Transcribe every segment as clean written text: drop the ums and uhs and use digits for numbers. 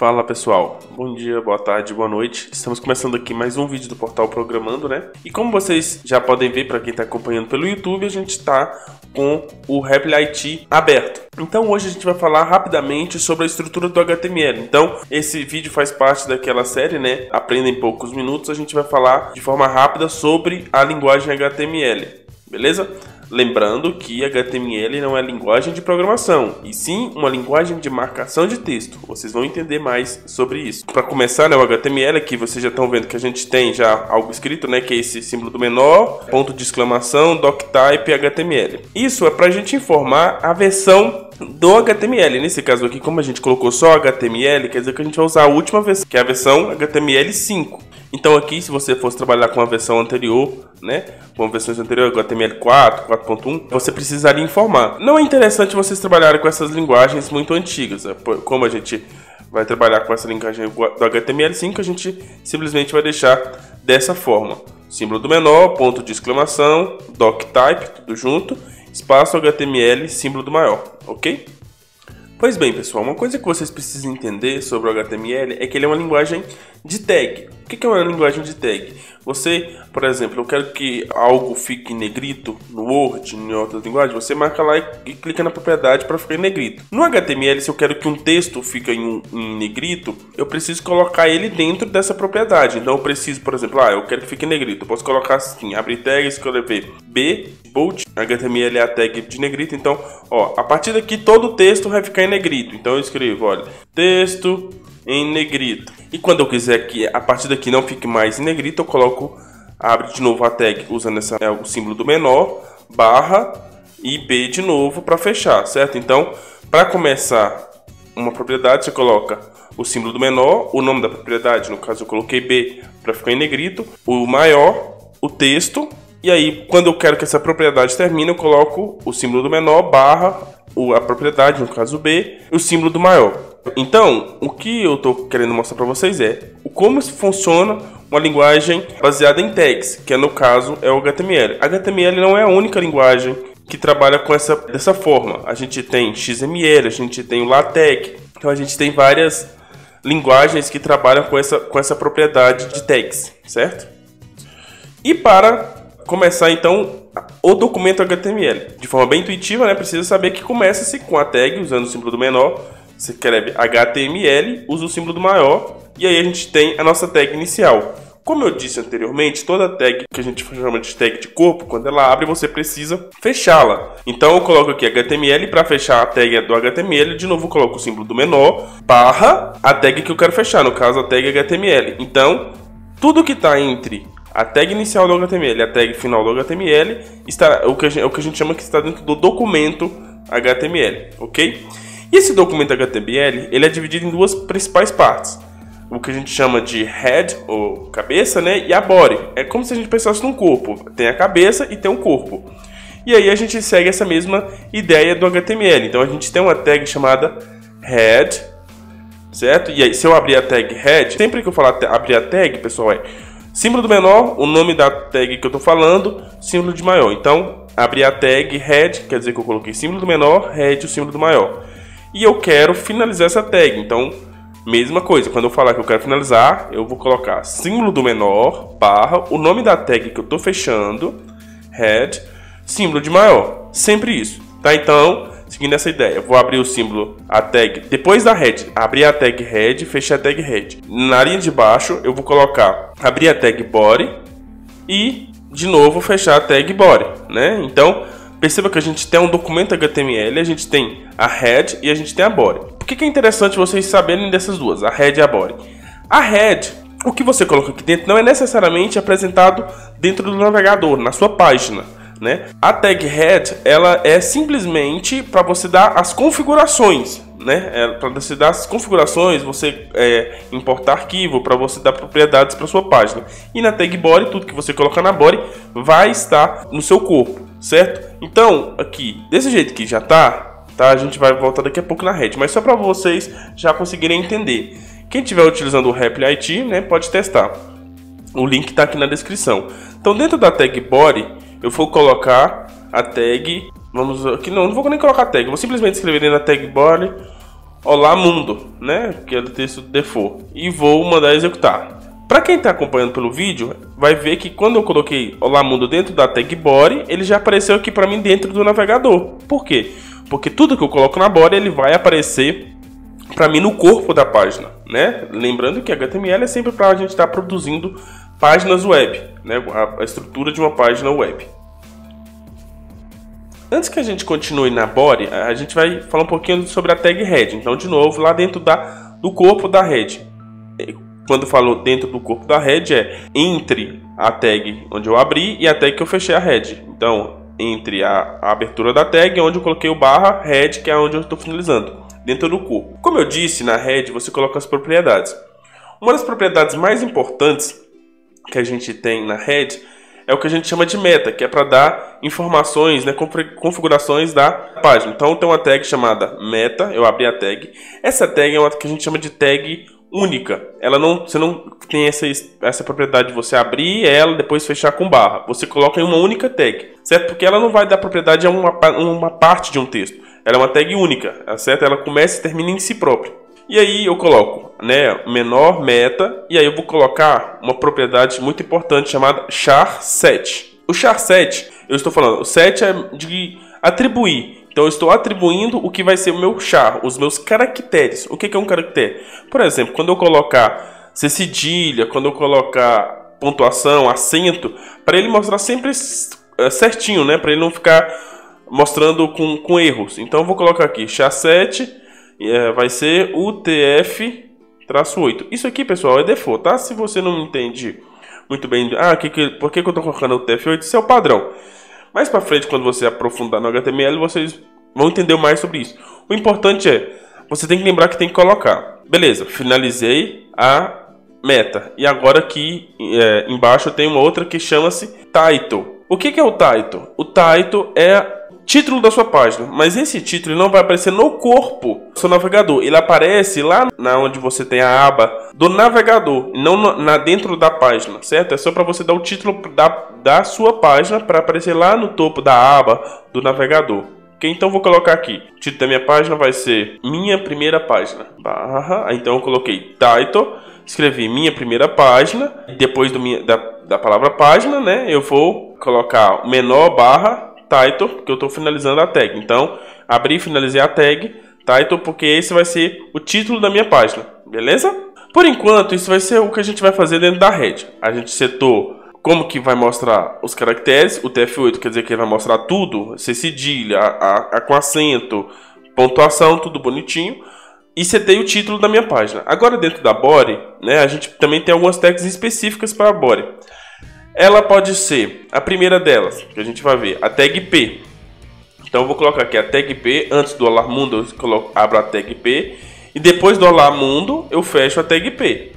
Fala pessoal, bom dia, boa tarde, boa noite. Estamos começando aqui mais um vídeo do portal Programando, né? E como vocês já podem ver, para quem está acompanhando pelo YouTube, a gente está com o RepliIT aberto. Então hoje a gente vai falar rapidamente sobre a estrutura do HTML. Então esse vídeo faz parte daquela série, né? Aprenda em poucos minutos. A gente vai falar de forma rápida sobre a linguagem HTML, beleza? Lembrando que HTML não é linguagem de programação, e sim uma linguagem de marcação de texto. Vocês vão entender mais sobre isso. Para começar, né, o HTML aqui, vocês já estão vendo que a gente tem já algo escrito, né, que é esse símbolo do menor, ponto de exclamação, doctype, HTML. Isso é para a gente informar a versão do HTML. Nesse caso aqui, como a gente colocou só HTML, quer dizer que a gente vai usar a última versão, que é a versão HTML5. Então aqui, se você fosse trabalhar com a versão anterior, né, com versões anteriores, HTML4, 4.1, você precisaria informar. Não é interessante vocês trabalharem com essas linguagens muito antigas. Como a gente vai trabalhar com essa linguagem do HTML5, a gente simplesmente vai deixar dessa forma. Símbolo do menor, ponto de exclamação, doctype, tudo junto, espaço HTML, símbolo do maior, ok? Pois bem, pessoal, uma coisa que vocês precisam entender sobre o HTML é que ele é uma linguagem de tag. O que é uma linguagem de tag? Você, por exemplo, eu quero que algo fique em negrito no Word, em outras linguagens, você marca lá e clica na propriedade para ficar em negrito. No HTML, se eu quero que um texto fique em negrito, eu preciso colocar ele dentro dessa propriedade. Então eu preciso, por exemplo, eu quero que fique em negrito. Eu posso colocar assim, abrir tag, escrever B, bold, HTML é a tag de negrito. Então, a partir daqui todo o texto vai ficar em negrito. Então eu escrevo, olha, texto em negrito. E quando eu quiser que a partir daqui não fique mais em negrito, eu coloco, abre de novo a tag usando o símbolo do menor, barra e B de novo para fechar, certo? Então, para começar uma propriedade, você coloca o símbolo do menor, o nome da propriedade, no caso eu coloquei B para ficar em negrito, o maior, o texto, e aí quando eu quero que essa propriedade termine, eu coloco o símbolo do menor, barra, a propriedade, no caso B, e o símbolo do maior. Então, o que eu estou querendo mostrar para vocês é como funciona uma linguagem baseada em tags, que no caso é o HTML. HTML não é a única linguagem que trabalha dessa forma. A gente tem XML, a gente tem o LaTeX, então a gente tem várias linguagens que trabalham com essa propriedade de tags, certo? E para começar então o documento HTML, de forma bem intuitiva, né, precisa saber que começa-se com a tag usando o símbolo do menor. Você escreve HTML, usa o símbolo do maior e aí a gente tem a nossa tag inicial. Como eu disse anteriormente, toda tag que a gente chama de tag de corpo, quando ela abre, você precisa fechá-la. Então eu coloco aqui HTML, para fechar a tag do HTML, de novo eu coloco o símbolo do menor, barra a tag que eu quero fechar, no caso a tag HTML. Então, tudo que está entre a tag inicial do HTML e a tag final do HTML está o que a gente chama que está dentro do documento HTML, ok? E esse documento HTML, ele é dividido em duas principais partes. O que a gente chama de head, ou cabeça, né? E a body. É como se a gente pensasse num corpo. Tem a cabeça e tem um corpo. E aí a gente segue essa mesma ideia do HTML. Então a gente tem uma tag chamada head, certo? E aí se eu abrir a tag head, sempre que eu falar abrir a tag, pessoal, é símbolo do menor, o nome da tag que eu estou falando, símbolo de maior. Então, abrir a tag head, quer dizer que eu coloquei símbolo do menor, head, o símbolo do maior. E eu quero finalizar essa tag, então, mesma coisa, quando eu falar que eu quero finalizar, eu vou colocar símbolo do menor, barra, o nome da tag que eu estou fechando, head, símbolo de maior, sempre isso, tá? Então, seguindo essa ideia, eu vou abrir o símbolo, a tag, depois da head, abrir a tag head, fechar a tag head. Na linha de baixo, eu vou colocar, abrir a tag body e, de novo, fechar a tag body, né? Então, perceba que a gente tem um documento HTML, a gente tem a head e a gente tem a body. Por que é interessante vocês saberem dessas duas, a head e a body? A head, o que você coloca aqui dentro não é necessariamente apresentado dentro do navegador, na sua página, né? A tag head, ela é simplesmente para você dar as configurações, né? Para você dar as configurações, você importar arquivo, para você dar propriedades para sua página. E na tag body, tudo que você colocar na body vai estar no seu corpo, certo? Então, aqui, desse jeito que já tá, a gente vai voltar daqui a pouco na head, mas só para vocês já conseguirem entender. Quem estiver utilizando o RepliIT, né, pode testar. O link está aqui na descrição. Então, dentro da tag body, eu vou colocar a tag, vamos aqui, não vou nem colocar a tag, eu vou simplesmente escrever na tag body Olá Mundo, né? Que é do texto default. E vou mandar executar. Para quem está acompanhando pelo vídeo, vai ver que quando eu coloquei Olá Mundo dentro da tag body, ele já apareceu aqui para mim dentro do navegador. Por quê? Porque tudo que eu coloco na body, ele vai aparecer para mim no corpo da página, né? Lembrando que HTML é sempre para a gente estar produzindo páginas web, né? A estrutura de uma página web. Antes que a gente continue na body, a gente vai falar um pouquinho sobre a tag head. Então, de novo, lá dentro do corpo da head. Quando eu falo dentro do corpo da head, é entre a tag onde eu abri e a tag que eu fechei a head. Então, entre a abertura da tag, onde eu coloquei o barra head, que é onde eu estou finalizando, dentro do corpo. Como eu disse, na head você coloca as propriedades. Uma das propriedades mais importantes que a gente tem na head é o que a gente chama de meta, que é para dar informações, né, configurações da página. Então tem uma tag chamada meta, eu abri a tag. Essa tag é uma que a gente chama de tag única. Você não tem essa propriedade de você abrir ela e depois fechar com barra. Você coloca em uma única tag, certo? Porque ela não vai dar propriedade a uma parte de um texto. Ela é uma tag única, certo? Ela começa e termina em si própria. E aí eu coloco, né, menor meta, e aí eu vou colocar uma propriedade muito importante chamada char set. O char set, eu estou falando, o set é de atribuir. Então eu estou atribuindo o que vai ser o meu char, os meus caracteres. O que é um caractere? Por exemplo, quando eu colocar cedilha, quando eu colocar pontuação, acento, para ele mostrar sempre certinho, né? Para ele não ficar mostrando com erros. Então eu vou colocar aqui char set, vai ser UTF-8. Isso aqui, pessoal, é default, tá? Se você não entende muito bem, por que eu estou colocando UTF-8? Isso é o padrão. Mais para frente, quando você aprofundar no HTML, vocês vão entender mais sobre isso. O importante é, você tem que lembrar que tem que colocar. Beleza, finalizei a meta. E agora aqui embaixo eu tenho uma outra que chama-se title. O que é o title? O title é título da sua página, mas esse título não vai aparecer no corpo do seu navegador. Ele aparece lá onde você tem a aba do navegador, não dentro da página, certo? É só para você dar o título da sua página para aparecer lá no topo da aba do navegador. Ok? Então vou colocar aqui, o título da minha página vai ser minha primeira página, barra, então eu coloquei title, escrevi minha primeira página, depois da palavra página, né, eu vou colocar o menor barra title, porque eu estou finalizando a tag. Então, abri e finalizei a tag title, porque esse vai ser o título da minha página, beleza? Por enquanto, isso vai ser o que a gente vai fazer dentro da head. A gente setou como que vai mostrar os caracteres, o TF8 quer dizer que ele vai mostrar tudo, cedilha, com acento, pontuação, tudo bonitinho. E setei o título da minha página. Agora dentro da body, né, a gente também tem algumas tags específicas para a body. Ela pode ser, a primeira delas, que a gente vai ver, a tag P. Então eu vou colocar aqui a tag P, antes do Olá Mundo eu abro a tag P, e depois do Olá Mundo eu fecho a tag P.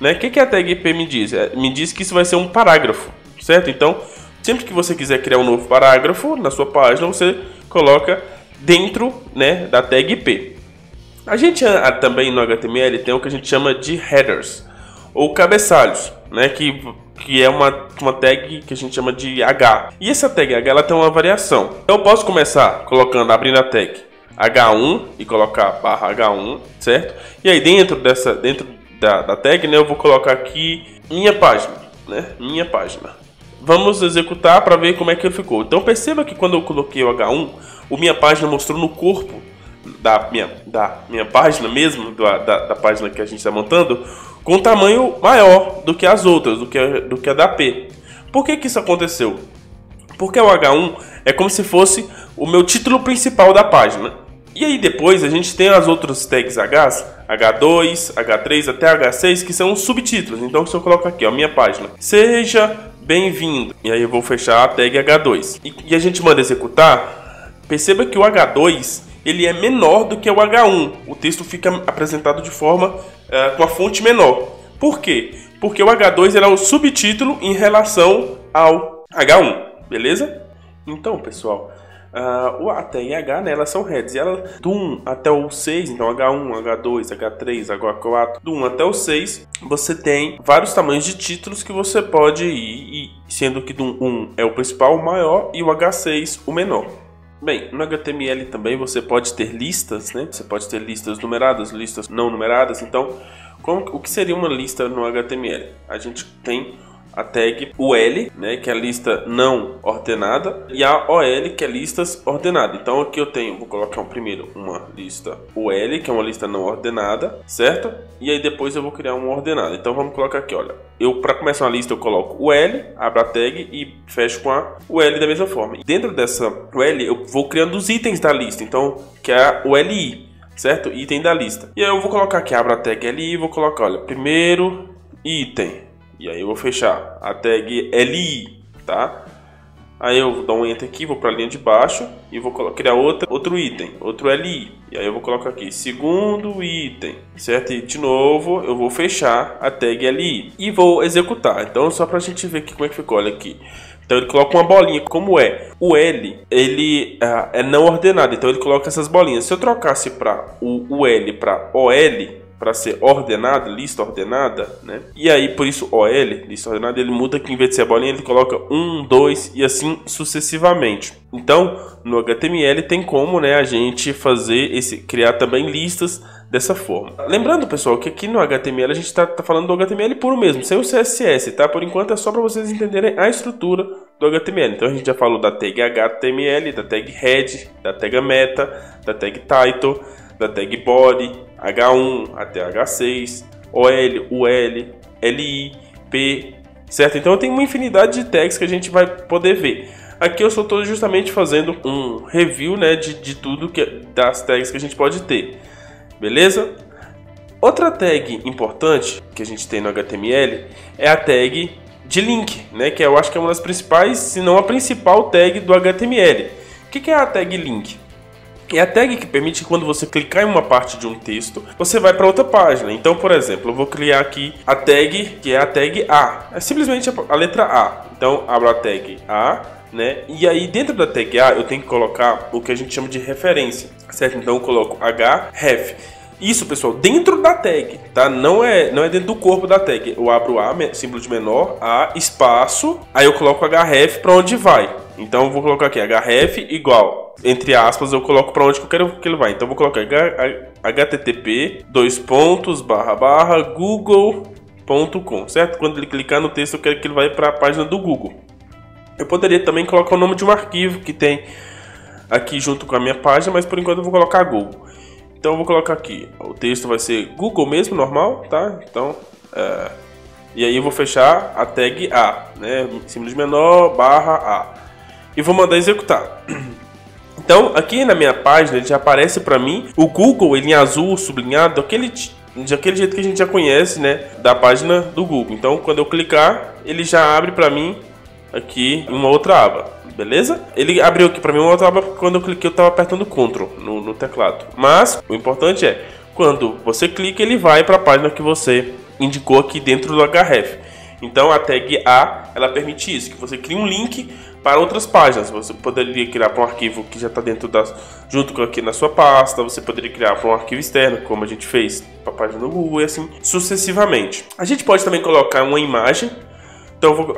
Né? O que a tag P me diz? Me diz que isso vai ser um parágrafo, certo? Então, sempre que você quiser criar um novo parágrafo na sua página, você coloca dentro, né, da tag P. A gente também no HTML tem o que a gente chama de headers, ou cabeçalhos, né, que é uma tag que a gente chama de H. E essa tag H ela tem uma variação. Então eu posso começar abrindo a tag H1 e colocar barra H1, certo? E aí dentro da tag, né, eu vou colocar aqui minha página, né? Minha página. Vamos executar para ver como é que ele ficou. Então perceba que quando eu coloquei o H1, o minha página mostrou no corpo da minha página mesmo, da página que a gente está montando, com um tamanho maior do que as outras, do que a da P. Por que isso aconteceu? Porque o H1 é como se fosse o meu título principal da página. E aí depois a gente tem as outras tags H2, H3 até H6, que são os subtítulos. Então se eu coloco aqui, ó, minha página, seja bem-vindo. E aí eu vou fechar a tag H2. E a gente manda executar. Perceba que o H2 ele é menor do que o H1. O texto fica apresentado de forma com a fonte menor. Por quê? Porque o H2 era o subtítulo em relação ao H1, beleza? Então, pessoal, o A, T e H, né, elas são heads. E ela, do 1 até o 6, então H1, H2, H3, H4, do 1 até o 6, você tem vários tamanhos de títulos que você pode ir, sendo que do 1 é o principal, o maior, e o H6 o menor. Bem, no HTML também você pode ter listas, né? Você pode ter listas numeradas, listas não numeradas. Então, o que seria uma lista no HTML? A gente tem a tag UL, né, que é a lista não ordenada, e a OL, que é listas ordenadas. Então aqui eu tenho, vou colocar primeiro uma lista UL, que é uma lista não ordenada, certo? E aí depois eu vou criar uma ordenada. Então vamos colocar aqui, olha, para começar uma lista eu coloco UL, abro a tag e fecho com a UL da mesma forma. E dentro dessa UL eu vou criando os itens da lista, então que é a ULI, certo? Item da lista. E aí eu vou colocar aqui, abro a tag LI e vou colocar, olha, primeiro item. E aí eu vou fechar a tag LI, tá? Aí eu vou dar um enter aqui, vou para a linha de baixo e vou criar outro item, outro LI. E aí eu vou colocar aqui, segundo item, certo? E de novo eu vou fechar a tag LI e vou executar. Então só para a gente ver aqui como é que ficou, olha aqui. Então ele coloca uma bolinha, como é? O L, ele é não ordenado, então ele coloca essas bolinhas. Se eu trocasse para o L para OL, para ser ordenado, lista ordenada, né? E aí, por isso, OL, lista ordenada, ele muda que em vez de ser a bolinha, ele coloca 1, 2 e assim sucessivamente. Então, no HTML tem como, né, a gente criar também listas dessa forma. Lembrando, pessoal, que aqui no HTML a gente está falando do HTML puro mesmo, sem o CSS, tá? Por enquanto é só para vocês entenderem a estrutura do HTML. Então a gente já falou da tag HTML, da tag head, da tag meta, da tag title, da tag body, H1 até H6, OL, UL, LI, P, certo? Então tem uma infinidade de tags que a gente vai poder ver. Aqui eu só estou justamente fazendo um review, né, de tudo das tags que a gente pode ter, beleza? Outra tag importante que a gente tem no HTML é a tag de link, né, que eu acho que é uma das principais, se não a principal tag do HTML. O que é a tag link? É a tag que permite que quando você clicar em uma parte de um texto, você vai para outra página. Então, por exemplo, eu vou criar aqui a tag, que é a tag A. É simplesmente a letra A. Então, abro a tag A, né? E aí, dentro da tag A, eu tenho que colocar o que a gente chama de referência, certo? Então, eu coloco href. Isso, pessoal, dentro da tag, tá? Não é dentro do corpo da tag. Eu abro A, símbolo de menor, A, espaço, aí eu coloco href para onde vai. Então eu vou colocar aqui href igual, entre aspas, eu coloco para onde que eu quero que ele vai. Então eu vou colocar http://google.com, certo? Quando ele clicar no texto, eu quero que ele vá para a página do Google. Eu poderia também colocar o nome de um arquivo que tem aqui junto com a minha página, mas por enquanto eu vou colocar Google. Então eu vou colocar aqui, o texto vai ser Google mesmo, normal, tá? Então, e aí eu vou fechar a tag A, né? Símbolo de menor, /A. E vou mandar executar. Então, aqui na minha página, ele já aparece para mim o Google, ele em azul, sublinhado, daquele jeito que a gente já conhece, né? Da página do Google. Então, quando eu clicar, ele já abre para mim aqui em uma outra aba. Beleza? Ele abriu aqui para mim uma outra aba porque quando eu cliquei eu estava apertando Ctrl no teclado. Mas o importante é, quando você clica, ele vai para a página que você indicou aqui dentro do href. Então a tag A, ela permite isso, que você crie um link para outras páginas. Você poderia criar para um arquivo que já está dentro junto aqui na sua pasta. Você poderia criar para um arquivo externo, como a gente fez para a página do Google e assim sucessivamente. A gente pode também colocar uma imagem. Então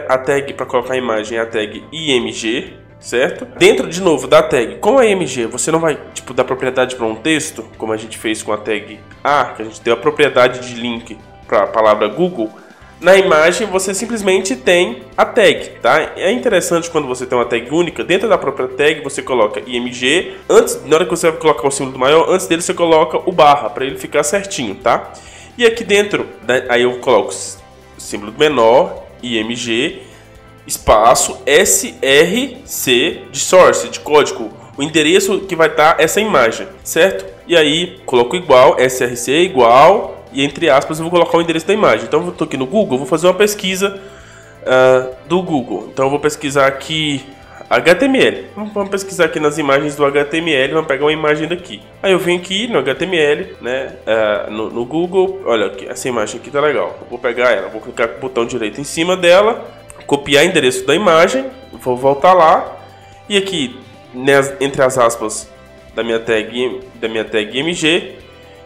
a tag para colocar a imagem é a tag img, certo? Dentro de novo da tag, como é img, você não vai dar propriedade para um texto, como a gente fez com a tag A, que a gente deu a propriedade de link para a palavra Google. Na imagem você simplesmente tem a tag, tá? É interessante quando você tem uma tag única, dentro da própria tag você coloca img, na hora que você vai colocar o símbolo do maior, antes dele você coloca o barra, para ele ficar certinho, tá? E aqui dentro, aí eu coloco símbolo do menor, img, espaço, src de source, de código, o endereço que vai estar essa imagem, certo? E aí coloco igual, src igual, e entre aspas eu vou colocar o endereço da imagem. Então eu estou aqui no Google, vou fazer uma pesquisa do Google. Então eu vou pesquisar aqui HTML. Vamos pesquisar aqui nas imagens do HTML, vamos pegar uma imagem daqui. Aí eu venho aqui no HTML, né, no Google, olha aqui, essa imagem aqui tá legal. Eu vou pegar ela, vou clicar com o botão direito em cima dela, copiar o endereço da imagem, vou voltar lá e aqui entre as aspas da minha tag img,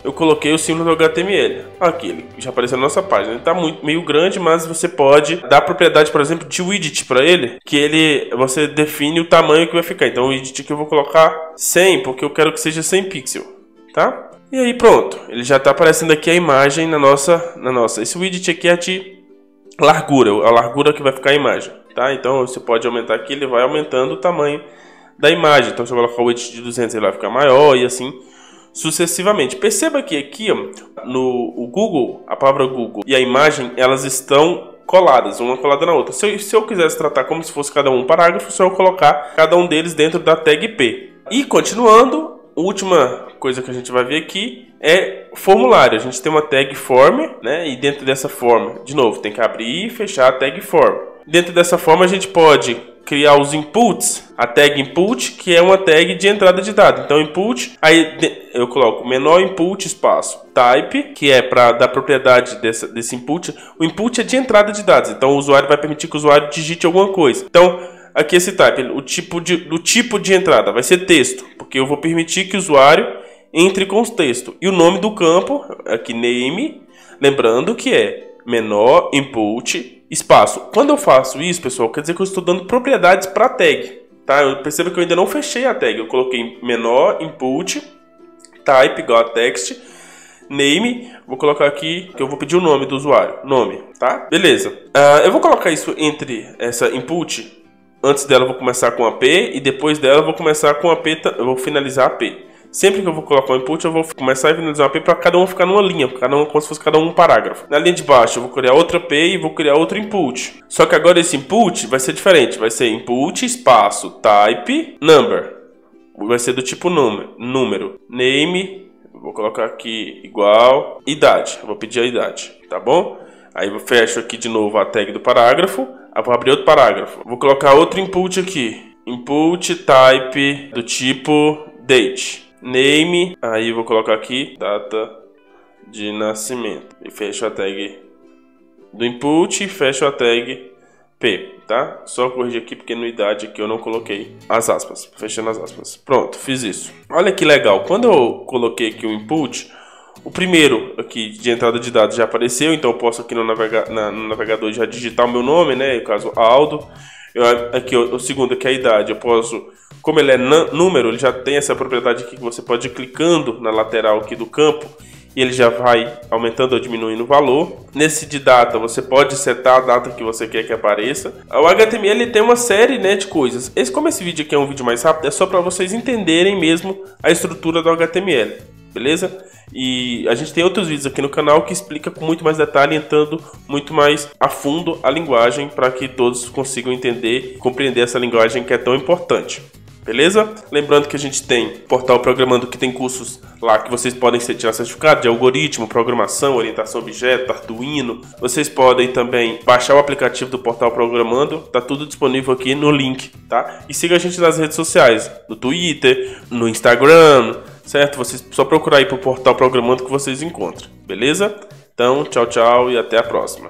eu coloquei o símbolo do HTML. Aqui, ele já apareceu na nossa página. Ele tá meio grande, mas você pode dar a propriedade, por exemplo, de widget para ele, que você define o tamanho que vai ficar. Então o widget aqui eu vou colocar 100, porque eu quero que seja 100 pixels, tá? E aí pronto, ele já tá aparecendo aqui a imagem na nossa. Esse widget aqui é de largura, a largura que vai ficar a imagem, tá? Então você pode aumentar aqui, ele vai aumentando o tamanho da imagem. Então se eu colocar o widget de 200, ele vai ficar maior e assim sucessivamente. Perceba que aqui, ó, no Google, a palavra Google e a imagem, elas estão coladas, uma colada na outra. Se eu quisesse tratar como se fosse cada um parágrafo, só eu colocar cada um deles dentro da tag P. E continuando, a última coisa que a gente vai ver aqui é formulário. A gente tem uma tag form, né? E dentro dessa form, de novo, tem que abrir e fechar a tag form. Dentro dessa forma a gente pode criar os inputs, a tag input, que é uma tag de entrada de dados. Então input, aí eu coloco menor input espaço type, que é para dar propriedade desse input. O input é de entrada de dados, então o usuário vai permitir que o usuário digite alguma coisa. Então aqui esse type, o tipo de entrada vai ser texto, porque eu vou permitir que o usuário entre com os textos. E o nome do campo, aqui name, lembrando que é menor input espaço. Quando eu faço isso, pessoal, quer dizer que eu estou dando propriedades para a tag, tá? Eu percebo que eu ainda não fechei a tag. Eu coloquei menor input type igual a text name. Vou colocar aqui que eu vou pedir o nome do usuário, nome, tá? Beleza. Eu vou colocar isso entre essa input. Antes dela eu vou começar com a P e depois dela eu vou começar com a P. Eu vou finalizar a P. Sempre que eu vou colocar um input, eu vou começar a finalizar uma P para cada um ficar numa linha, como se fosse cada um parágrafo. Na linha de baixo, eu vou criar outra P e vou criar outro input. Só que agora esse input vai ser diferente. Vai ser input, espaço, type, number. Vai ser do tipo número. Name, vou colocar aqui igual, idade. Eu vou pedir a idade, tá bom? Aí eu fecho aqui de novo a tag do parágrafo. Eu vou abrir outro parágrafo. Vou colocar outro input aqui. Input, type, do tipo date. Name, aí eu vou colocar aqui data de nascimento e fecho a tag do input e fecho a tag P, tá? Só corrigir aqui porque no idade aqui eu não coloquei as aspas, fechando as aspas. Pronto, fiz isso. Olha que legal, quando eu coloquei aqui o input, o primeiro aqui de entrada de dados já apareceu, então eu posso aqui no navegador já digitar o meu nome, né? No caso Aldo. Aqui o segundo aqui é a idade, eu posso, como ele é número, ele já tem essa propriedade aqui que você pode ir clicando na lateral aqui do campo e ele já vai aumentando ou diminuindo o valor. Nesse de data você pode setar a data que você quer que apareça. O HTML tem uma série, né, de coisas. Como esse vídeo aqui é um vídeo mais rápido, é só para vocês entenderem mesmo a estrutura do HTML, beleza? E a gente tem outros vídeos aqui no canal que explica com muito mais detalhe, entrando muito mais a fundo a linguagem para que todos consigam entender e compreender essa linguagem que é tão importante. Beleza? Lembrando que a gente tem Portal Programando, que tem cursos lá que vocês podem tirar certificado de algoritmo, programação, orientação a objeto, Arduino. Vocês podem também baixar o aplicativo do Portal Programando, tá tudo disponível aqui no link, tá? E siga a gente nas redes sociais, no Twitter, no Instagram, certo? Vocês só procurar aí pro Portal Programando que vocês encontram, beleza? Então, tchau, tchau e até a próxima.